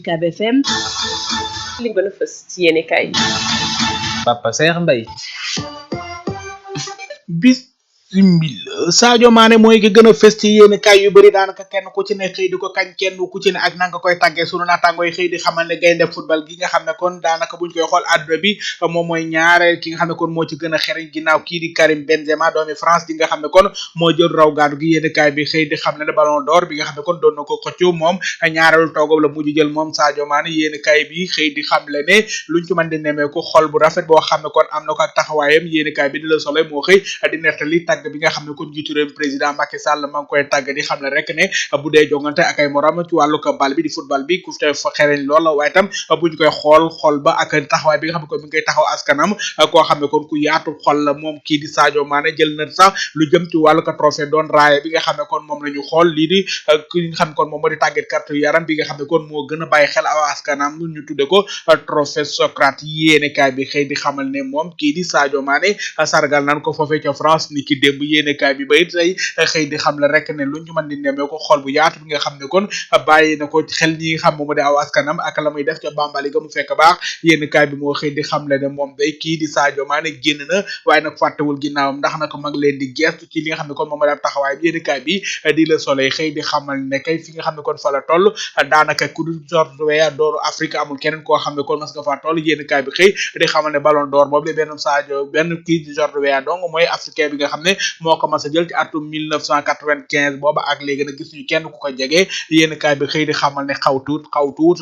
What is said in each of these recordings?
UCAB FM. li gën a fës ci yéene kaay yi. Papa Saer Mbaye. Sadio Mané mooy ki gën a fës ci yéen kaay yu bëri daanaka kenn ku ci ne xëy di ko kañ kenn ku ci ne ak nanga koy tàggee sunu naataangoo yi xëy di xamal ne gaynde football gi nga xam ne kon daanaka buñ koy xool àdduna bi moom mooy ñaareel ki nga xam ne kon moo ci gën a xereñ ginnaaw kii di Karim Benzema doomi France di nga xam ne kon moo jël raw gaadu gi yéen kaay bi xëy di xam ne ballon d'or bi nga xam ne kon doon na ko xëccoo moom ñaareelu toogam la mujj jël moom Sadio Mané yéen kaay bi xëy di xam le ne luñ ci mën di nemee ko xol bu rafet boo xam ne kon am na ko ak taxawaayam yéen kaay bi di la Soleil moo xëy di nettali tàgg bi nga xam ne kon njiitu réew président Macky Sall ma ngi koy tàgg di xam ne rek ne bu dee jongante ak ay morom ci wàllu ko bal bi di football bi ku te fa xereñ lool waaye tam buñ koy xool ba ak taxawaay bi nga xam ne kon mi ngi koy taxaw askanam koo xam ne kon ku yaatu xol la moom kii di Sadio Mané jël na sax lu jëm ci wàllu ko trophée doon raaya bi nga xam ne kon moom la ñu xool lii di ki nga xam ne kon moom moo di tàggat katu yaram bi nga xam ne kon moo gën a bàyyi xel aw askanam ñu tudde ko trophée Socrate yéene kaay bi xëy di xamal ne moom kii di Sadio Mané sargal nan ko foofee ca France ni ki démb yéene kaay bi bayit tey xëy di xam la rek ne lu ñu mën di nemee ko xol bu yaatu bi nga xam ne kon bàyyi na ko xel ñi nga xam moom di aw askanam ak la muy def ca Bambali ga mu fekk baax yéen kaay bi moo xëy di xam le ne moom day kii di Sadio Mané génn na waaye nag fàttewul ginnaawam ndax nag mag leen di gestu ci li nga xam ne kon moom daal taxawaay bi yéen kaay bi di Le Soleil xëy di xamal ne kay fi nga xam ne kon fa la toll daanaka ku du George Weah dooru Afrique amul keneen koo xam ne kon mas nga faa toll yéen kaay bi xëy di xamal ne ballon d'or boobu la benn kii di George Weah donc mooy africain bi nga xam ne moo ko mas a jël ci atum 1995 booba ak léegi nag gis ñu kenn ku ko jege yéen kaay bi xëy di xamal ne xaw tuut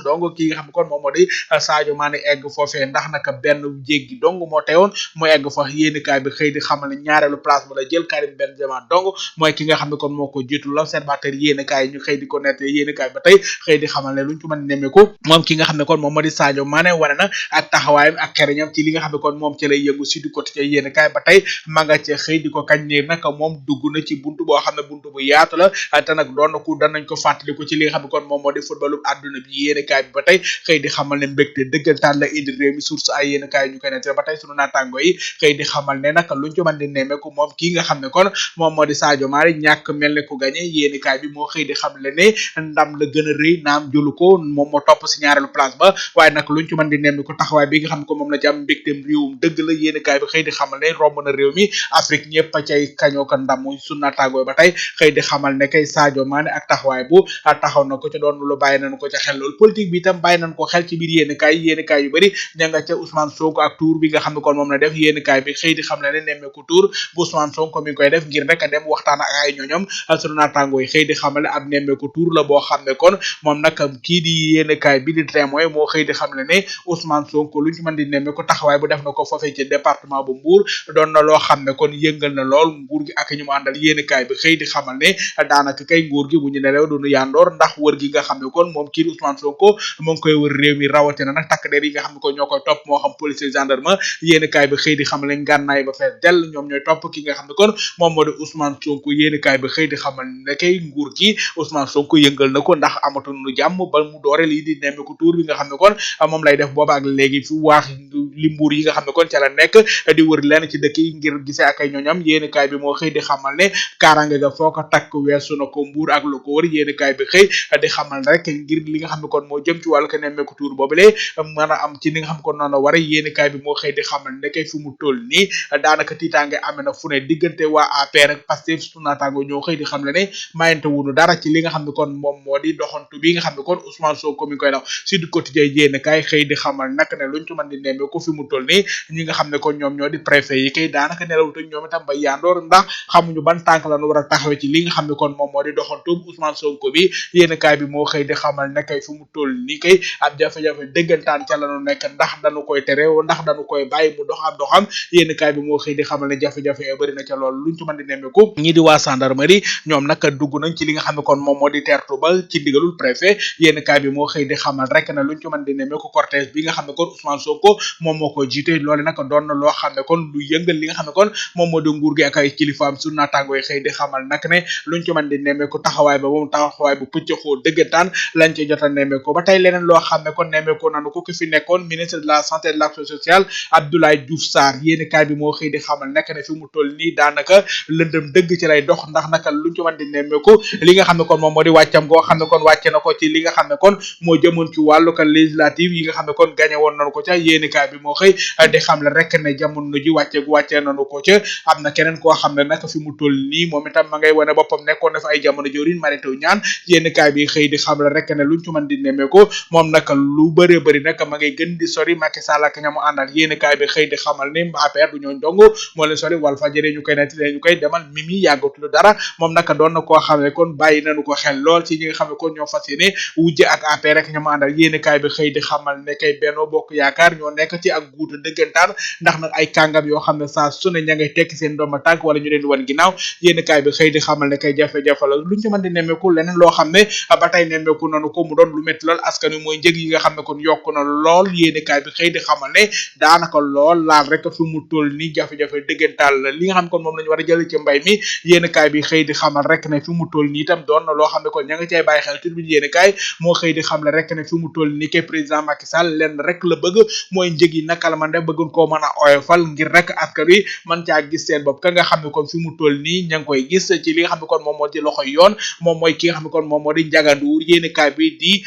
donc kii nga xam ne kon moom moo di Sadio Mané egg foofee ndax naka benn jéggi dong moo teewoon mu egg fa yéen kaay bi xëy di xamal ne ñaareelu place ba la jël Karim Benzema dong mooy ki nga xam ne kon moo ko jiitu l'Observateur yéen kaay ñu xëy di ko nette yéen kaay ba tey xëy di xamal ne luñ ci mën nemmeeku moom ki nga xam ne kon moom moo di Sadio Mané wane na ak taxawaayam ak xereñam ci li nga xam ne kon moom ci lay yëngu si du côté yéen kaay ba tey ma nga ca xëy di ko kañ ne naka moom dugg na ci buntu boo xam ne buntu bu yaatu la te nag doon na ku danañ ko fàttali ko ci li nga xam ne kon moom moo di footballu àdduna bi yéen kaay bi ba tey xëy di xamal ne mbégte dëggantaan la indi réew mi source ay yéen kaay ñu koy nettali ba tey sunu naataango yi xëy di xamal ne nag luñ ci mën di nemmeeku moom kii nga xam ne kon moom moo di Sadio Mané ñàkk mel ne ku gagné yéen kaay bi moo xëy di xam le ne ndam la gën a rëy naam jëlu ko moom moo topp si ñaareelu place ba waaye nag luñ ci mën di nemmeeku taxawaay bi nga xam ne ko moom la jàmm mbégteem réewum dëgg la yéen kaay bi xëy di xamal ne romb na réew mi Afrique ñëpp a cay kañoo ko ndam muy sunu naataango ba tey xëy di xamal ne kay Sadio Mané ak taxawaay bu taxaw na ko ca doon lu bàyyi nañ ko ca xel loolu politique bi itam bàyyi nañ ko xel ci biir yéen kaay yu bëri ña nga ca Ousmane Sonko ak tour bi nga xam ne kon moom la def yéen kaay bi xëy di xam ne nemmeeku tour bu Ousmane Sonko mi ngi koy def ngir rek a dem waxtaan ak ay ñoñom sunu naataango yi xëy di xamal ne ab nemmeeku tour la boo xam ne kon moom nag kii di yéen kaay bi di témoin moo xëy di xam ne Ousmane Sonko lu ñu mën di nemmeeku taxawaay bu def na ko foofee ci département bu Mbour doon na loo xam ne kon yëngal na lool nguur gi ak ñu mu àndal yéen kaay bi xëy di xamal ne daanaka kay nguur gi bu ñu nelew duñu yandoor ndax wër gi nga xam ne kon moom kii di Ousmane Sonko mu ngi koy wër réew mi rawatina nag takk der yi nga xam ne kon ñoo koy topp moo xam police gendarme yéen kaay bi xëy di xamal ne ngànnaay ba fees dell ñoom ñooy topp ki nga xam ne kon moom moo di Ousmane Sonko yéen kaay bi xëy di xamal ne kay nguur gi Ousmane Sonko yëngal na ko ndax amatuñu jàmm ba mu doore lii di nemmeeku tour bi nga xam ne kon moom lay def booba ak léegi fi waax li mbuur yi nga xam ne kon ca la nekk di wër lenn ci dëkk yi ngir gisee ak ay ñoñam yéen kaay bi moo xëy di xamal ne kaaraange ga foo ko takk weesu na ko mbuur ak lu ko wër yéen kaay bi xëy di xamal rek ngir li nga xam ne kon moo jëm ci wàllu ko nemmeeku tour boobule mën a am ci li nga xam ne kon noonu la war yéen kaay bi moo xëy di xamal ne kay fu mu toll nii daanaka tiitaange amee na fu ne diggante waa APR ak Pastef su naataango ñoo xëy di xam le ne mayante wuñu dara ci li nga xam ne kon moom moo di doxantu bi nga xam ne kon Ousmane Sonko mi ngi koy daw Sud Quotidien yéen kaay xëy di xamal nag ne luñ ci mën di nemmeeku fi mu toll nii ñi nga xam ne kon ñoom ñoo di préfet yi kay daanaka nelawutuñ ñoom itam ba yandoor ndax xamuñu ban tànk la ñu war a taxawee ci li nga xam ne kon moom moo di doxantu Ousmane Sonko bi yéen kaay bi moo xëy di xamal ne kay fu mu toll nii kay ab jafe-jafe dëggantaan ca la ñu nekk ndax dañu koy tere ndax dañu koy bàyyi mu dox ab doxam yéen kaay bi moo xëy di xamal ne jafe-jafe ya bëri na ca loolu luñ ci mën di nemmeeku ñi di waa gendarmerie ñoom nag dugg nañ ci li nga xam ne kon moom moo di teertu ba ci ndigalul préfet yéen kaay bi moo xëy di xamal rek ne luñ ci mën di nemmeeku cortège bi nga xam ne kon Ousmane Sonko moom moo ko jiite loolu nag doon na loo xam ne kon lu yëngal li nga xam ne kon moom moo di nguur gi ak ay kilifaam sunu naataango yi xëy di xamal nag ne luñ ci mën di nemmeeku taxawaay ba moom taxawaay bu pëccëxoo dëggantaan lañ ci jot a nemmeeku ba tey leneen loo xam ne kon nemmeeku nanu ko ki fi nekkoon ministre de la santé et de l'action sociale Abdoulaye Diouf Sarr yéeni kaay bi moo xëy di xamal nekk ne fi mu toll nii daanaka lëndëm dëgg ci lay dox ndax naka luñ ci mën di nemmeeku li nga xam ne kon moom moo di wàccam goo xam ne kon wàcce na ko ci li nga xam ne kon moo jëmoon ci wàllu ka législative yi nga xam ne kon gagné woon nañu ko ca yéeni kaay bi moo xëy di xam le rek ne jamono ji wàccee nañu ko ca am na keneen koo xam ne nag fi mu toll nii moom itam ma ngay wane boppam nekkoon na fi ay jamono jëwriñ Mary Teuw Niane yéeni kaay bi xëy di xam le rek ne luñ ci mën di nemmeeku moom nag lu bëree bëri nag ma ngay gën di sori Macky Sall ak ñamu àndal yéeni kaay bi xëy di xamal ne APR du ñoo dong moo leen sori Walfadjri ñu koy nettali ñu koy demal Mimi yàggatul dara moom nag doon na koo xam ne kon bàyyi nañu ko xel lool ci ñi nga xam ne kon ñoo fas yéene wujje ak APR rek ñamu àndal yéeni kaay bi xëy di xamal ne kay Benno Bokk Yaakaar ñoo nekk ci ak guuta dëggantaan ndax nag ay kàngam yoo xam ne saa su ne ña ngay tekki seen dooma tànk wala ñu leen di wan ginnaaw yéeni kaay bi xëy di xamal ne kay jafe-jafe la luñ ci mën di nemmeeku leneen loo xam ne ba tey nemmeeku nanu ko mu doon lu métti lool askan wi mooy njëg yi nga xam ne kon yokk na lool yéeni kaay bi xëy di xamal ne daanaka lool laal rek fi mu toll nii jafe-jafe dëggantaan la li nga xam ne kon moom lañu war a jël ci mbay mi yéeni kaay bi xëy di xamal rek ne fi mu toll nii itam doon na loo xam ne kon ña nga cay bàyyi xel tur bi yéeni kaay moo xëy di xam le rek ne fi mu toll nii ke président Macky Sall lenn rek la bëgg mooy njëg yi naka la man def bëggoon koo mën a oyofal ngir rek askan wi man caa gis seen bopp ka nga xam ne kon fi mu toll nii ña ngi koy gis ci li nga xam ne kon moom moo di loxoy yoon moom mooy ki nga xam ne kon moom moo di Ndiaga Ndour yéeni kaay bi di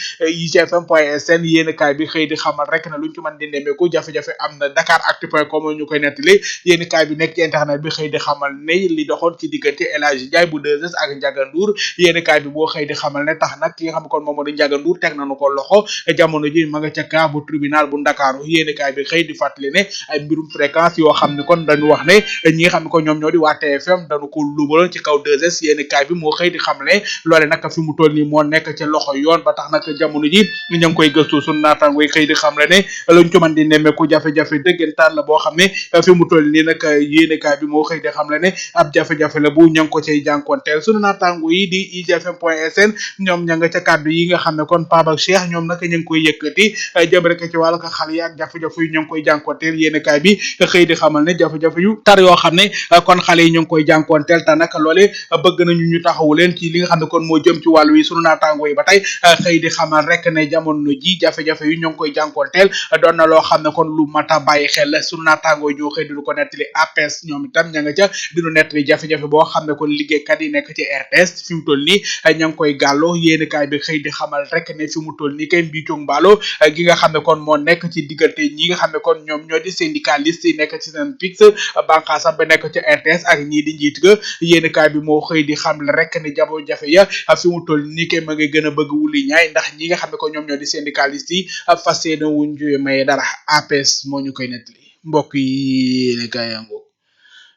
igfm.sn yéeni kaay bi xëy di xamal rek ne luñ ci mën di nemmeeku jafe-jafe am na Dakaractu.com ñu koy nettali yéeni kaay bi nekk ci internet bi xëy di xamal ne li doxoon ci diggante El Hadji Ndiaye bu 2S ak Ndiaga Ndour yéeni kaay bi boo xëy di xamal ne tax nag ki nga xam ne kon moom moo di Ndiaga Ndour teg nañu ko loxo jamono ji ma nga ca cas bu tribunal bu Ndakaaru yéeni kaay bi xëy di fàttali ne ay mbirum fréquence yoo xam ne kon dañu wax ne ñi nga xam ne kon ñoom ñoo di waa TFM dañu ko lubaloon ci kaw 2S yéeni kaay bi moo xëy di xam ne loole nag fi mu toll nii moo nekk ca loxo yoon ba tax nag jamono ji ñu ngi koy gëstu sunu naataango yi xëy di xam le ne luñ ci mën di nemmeeku jafe-jafe dëggantaan la boo xam ne fi mu toll nii nag yéeni kaay bi moo xëy di xam le ne ab jafe-jafe la bu ña ngi ko cay jànkonteel sunu naataango yi di igfm.sn ñoom ña nga ca kàddu yi nga xam ne kon Pape ak Cheikh ñoom nag ñu ngi koy yëkkati jëm rek ci wàllu ko xale yi ak jafe-jafe yu ñu ngi koy jànkonteel yéeni kaay bi xëy di xamal ne jafe-jafe yu tar yoo xam ne kon xale yi ñu ngi koy jànkonteel te nag loole bëgg nañu ñu taxawu leen ci li nga xam ne kon moo jëm ci wàllu wi sunu naataango yi ba tey xëy di xamal rek ne jamono ji jafe-jafe yu ñu ngi koy jànkonteel doon na loo xam ne kon lu mat a bàyyi xel la sunu naataango yi ñoo xëy di lu ko nettali APS ñoom itam ña nga ca dinu nettali jafe-jafe boo xam ne kon liggéeykat yi nekk ci RTS fi mu toll nii ña ngi koy gàlloo yéeni kaay bi xëy di xamal rek ne fi mu toll nii kay mbiicung mbaalo gi nga xam ne kon moo nekk ci diggante ñi nga xam ne kon ñoom ñoo di syndicaliste yi nekk ci seen pix banqaasam ba nekk ci RTS ak ñii di njiit ga yéeni kaay bi moo xëy di xam rek ne jafe-jafe ya fi mu toll nii kay ma ngay gën a bëgg wuli ñaay ndax ñi nga xam ne kon ñoom ñoo di syndicaliste yi fas yéene wuñ juye maye dara APS moo ñu koy nettali mbokk yi yéeni kaay yango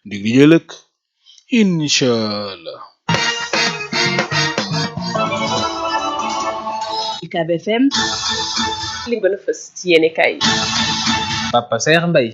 dig di jëlëk inshallah UCAB FM li gën a fës ci yéeni kaay Papa Saer Mbaye